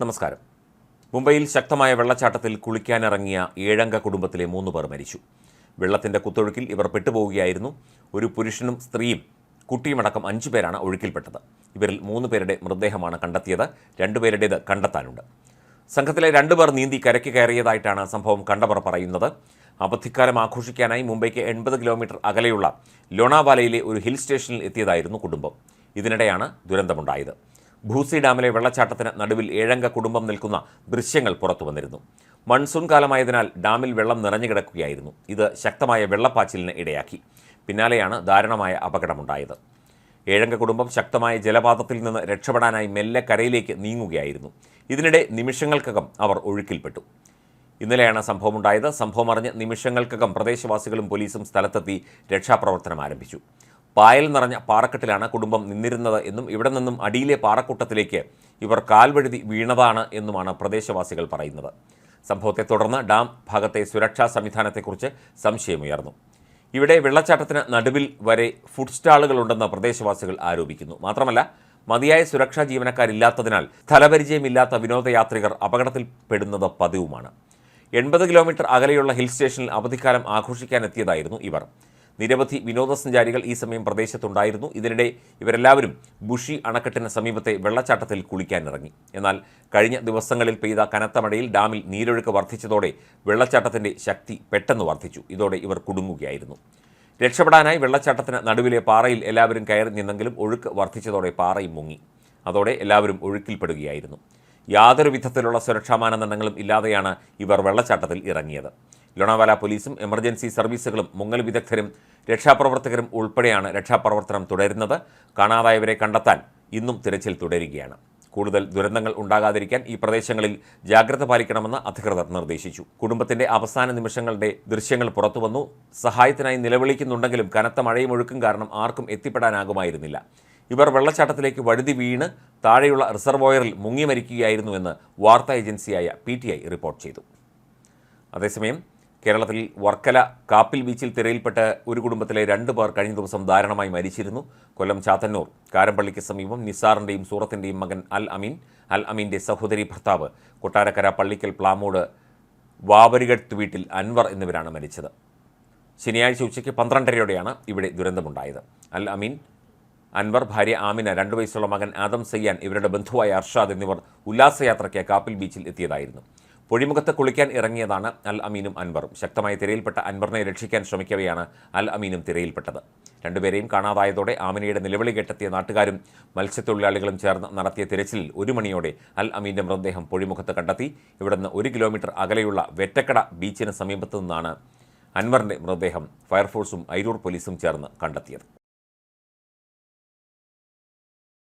നമസ്കാരം. മുംബൈയിൽ ശക്തമായ വെള്ളച്ചാട്ടത്തിൽ കുളിക്കാനിറങ്ങിയ 7 കുടുംബത്തിലെ 3 പേർ മരിച്ചു. വെള്ളത്തിന്റെ കുത്തൊഴുക്കിൽ ഇവർ പെട്ടുപോവുകയായിരുന്നു. ഒരു പുരുഷനും സ്ത്രീയും കുട്ടിയുമടക്കം 5 പേരാണ് ഒഴുക്കിൽപ്പെട്ടത്. ഇവരിൽ 3 പേരുടെ മൃതദേഹമാണ് കണ്ടെത്തിയത്. 2 പേരുടേത് കണ്ടെത്താനുണ്ട്. സംഘത്തിലെ 2 പേർ നീന്തി കരയ്ക്ക് കയറിയതായിട്ടാണ് സംഭവം കണ്ടവർ പറയുന്നത്. അവധിക്കാലം ആഘോഷിക്കാനായി മുംബൈക്ക് 80 കിലോമീറ്റർ അകലെയുള്ള ലോണാവാലയിലെ ഒരു ഹിൽ സ്റ്റേഷനിൽ എത്തിയതായിരുന്നു കുടുംബം. ഇതിനിടെയാണ് ദുരന്തമുണ്ടായത്. ഭൂസി ഡാമിലെ വെള്ളച്ചാട്ടത്തിന് നടുവിൽ 7 കുടുംബം നിൽക്കുന്ന ദൃശ്യങ്ങൾ പുറത്തു വന്നിരുന്നു. മൺസൂൺ കാലമായതിനാൽ ഡാമിൽ വെള്ളം നിറഞ്ഞു കിടക്കുകയായിരുന്നു. ഇത് ശക്തമായ വെള്ളപ്പാച്ചിലിന് ഇടയാക്കി. പിന്നാലെയാണ് ദാരുണമായ അപകടമുണ്ടായത്. 7 കുടുംബം ശക്തമായ ജലപാതത്തിൽ നിന്ന് രക്ഷപ്പെടാനായി മെല്ലെ കരയിലേക്ക് നീങ്ങുകയായിരുന്നു. ഇതിനിടെ നിമിഷങ്ങൾക്കകം അവർ ഒഴുക്കിൽപ്പെട്ടു. ഇന്നലെയാണ് സംഭവമുണ്ടായത്. സംഭവം അറിഞ്ഞ് നിമിഷങ്ങൾക്കകം പ്രദേശവാസികളും പോലീസും സ്ഥലത്തെത്തി രക്ഷാപ്രവർത്തനം ആരംഭിച്ചു. പായൽ നിറഞ്ഞ പാറക്കെട്ടിലാണ് കുടുംബം നിന്നിരുന്നത് എന്നും ഇവിടെ നിന്നും അടിയിലെ പാറക്കൂട്ടത്തിലേക്ക് ഇവർ കാൽവഴുതി വീണതാണ് എന്നുമാണ് പ്രദേശവാസികൾ പറയുന്നത്. സംഭവത്തെ തുടർന്ന് ഡാം ഭാഗത്തെ സുരക്ഷാ സംവിധാനത്തെക്കുറിച്ച് സംശയമുയർന്നു. ഇവിടെ വെള്ളച്ചാട്ടത്തിന് നടുവിൽ വരെ ഫുഡ് സ്റ്റാളുകളുണ്ടെന്ന് പ്രദേശവാസികൾ ആരോപിക്കുന്നു. മാത്രമല്ല, മതിയായ സുരക്ഷാ ജീവനക്കാരില്ലാത്തതിനാൽ സ്ഥലപരിചയമില്ലാത്ത വിനോദയാത്രികർ അപകടത്തിൽപ്പെടുന്നത് പതിവുമാണ്. 80 കിലോമീറ്റർ അകലെയുള്ള ഹിൽ സ്റ്റേഷനിൽ അവധിക്കാലം ആഘോഷിക്കാനെത്തിയതായിരുന്നു ഇവർ. നിരവധി വിനോദസഞ്ചാരികൾ ഈ സമയം പ്രദേശത്തുണ്ടായിരുന്നു. ഇതിനിടെ ഇവരെല്ലാവരും ബുഷി അണക്കെട്ടിന് സമീപത്തെ വെള്ളച്ചാട്ടത്തിൽ കുളിക്കാനിറങ്ങി. എന്നാൽ കഴിഞ്ഞ ദിവസങ്ങളിൽ പെയ്ത കനത്ത മഴയിൽ ഡാമിൽ നീരൊഴുക്ക് വർദ്ധിച്ചതോടെ വെള്ളച്ചാട്ടത്തിന്റെ ശക്തി പെട്ടെന്ന് വർദ്ധിച്ചു. ഇതോടെ ഇവർ കുടുങ്ങുകയായിരുന്നു. രക്ഷപ്പെടാനായി വെള്ളച്ചാട്ടത്തിന് നടുവിലെ പാറയിൽ എല്ലാവരും കയറി നിന്നെങ്കിലും ഒഴുക്ക് വർദ്ധിച്ചതോടെ പാറയും മുങ്ങി. അതോടെ എല്ലാവരും ഒഴുക്കിൽപ്പെടുകയായിരുന്നു. യാതൊരു വിധത്തിലുള്ള സുരക്ഷാ മാനദണ്ഡങ്ങളും ഇല്ലാതെയാണ് ഇവർ വെള്ളച്ചാട്ടത്തിൽ ഇറങ്ങിയത്. ലോണാവാല പോലീസും എമർജൻസി സർവീസുകളും മുങ്ങൽ വിദഗ്ധരും രക്ഷാപ്രവർത്തകരും ഉൾപ്പെടെയാണ് രക്ഷാപ്രവർത്തനം തുടരുന്നത്. കാണാതായവരെ കണ്ടെത്താൻ ഇന്നും തിരച്ചിൽ തുടരുകയാണ്. കൂടുതൽ ദുരന്തങ്ങൾ ഉണ്ടാകാതിരിക്കാൻ ഈ പ്രദേശങ്ങളിൽ ജാഗ്രത പാലിക്കണമെന്ന് അധികൃതർ നിർദ്ദേശിച്ചു. കുടുംബത്തിന്റെ അവസാന നിമിഷങ്ങളുടെ ദൃശ്യങ്ങൾ പുറത്തുവന്നു. സഹായത്തിനായി നിലവിളിക്കുന്നുണ്ടെങ്കിലും കനത്ത മഴയും ഒഴുക്കും കാരണം ആർക്കും എത്തിപ്പെടാനാകുമായിരുന്നില്ല. ഇവർ വെള്ളച്ചാട്ടത്തിലേക്ക് വഴുതി വീണ് താഴെയുള്ള റിസർവോയറിൽ മുങ്ങി മരിക്കുകയായിരുന്നുവെന്ന് വാർത്താ ഏജൻസിയായ PTI റിപ്പോർട്ട് ചെയ്തു. അതേസമയം കേരളത്തിൽ വർക്കല കാപ്പിൽ ബീച്ചിൽ തിരയിൽപ്പെട്ട് ഒരു കുടുംബത്തിലെ 2 പേർ കഴിഞ്ഞ ദിവസം ദാരുണമായി മരിച്ചിരുന്നു. കൊല്ലം ചാത്തന്നൂർ കാരമ്പള്ളിക്ക് സമീപം നിസാറിൻ്റെയും സൂറത്തിൻ്റെയും മകൻ അൽ അമീൻ്റെ സഹോദരി ഭർത്താവ് കൊട്ടാരക്കര പള്ളിക്കൽ പ്ലാമൂട് വാവരികത്ത് വീട്ടിൽ അൻവർ എന്നിവരാണ് മരിച്ചത്. ശനിയാഴ്ച ഉച്ചയ്ക്ക് 12:30യോടെയാണ് ഇവിടെ ദുരന്തമുണ്ടായത്. അൽ അമീൻ, അൻവർ, ഭാര്യ ആമിന, 2 വയസ്സുള്ള മകൻ ആദം സയ്യാൻ, ഇവരുടെ ബന്ധുവായ അർഷാദ് എന്നിവർ ഉല്ലാസയാത്രയ്ക്ക് കാപ്പിൽ ബീച്ചിൽ എത്തിയതായിരുന്നു. പൊഴിമുഖത്ത് കുളിക്കാൻ ഇറങ്ങിയതാണ് അൽ അമീനും അൻവറും. ശക്തമായ തിരയിൽപ്പെട്ട അൻവറിനെ രക്ഷിക്കാൻ ശ്രമിക്കവെയാണ് അൽ അമീനും തിരയിൽപ്പെട്ടത്. 2 പേരെയും കാണാതായതോടെ ആമിനയുടെ നിലവിളി കേട്ടെത്തിയ നാട്ടുകാരും മത്സ്യത്തൊഴിലാളികളും ചേർന്ന് നടത്തിയ തിരച്ചിലിൽ 1 മണിയോടെ അൽ അമീൻ്റെ മൃതദേഹം പൊഴിമുഖത്ത് കണ്ടെത്തി. ഇവിടെ നിന്ന് 1 കിലോമീറ്റർ അകലെയുള്ള വെറ്റക്കട ബീച്ചിന് സമീപത്തു നിന്നാണ് അൻവറിൻ്റെ മൃതദേഹം ഫയർഫോഴ്സും അയിരൂർ പോലീസും ചേർന്ന് കണ്ടെത്തിയത്.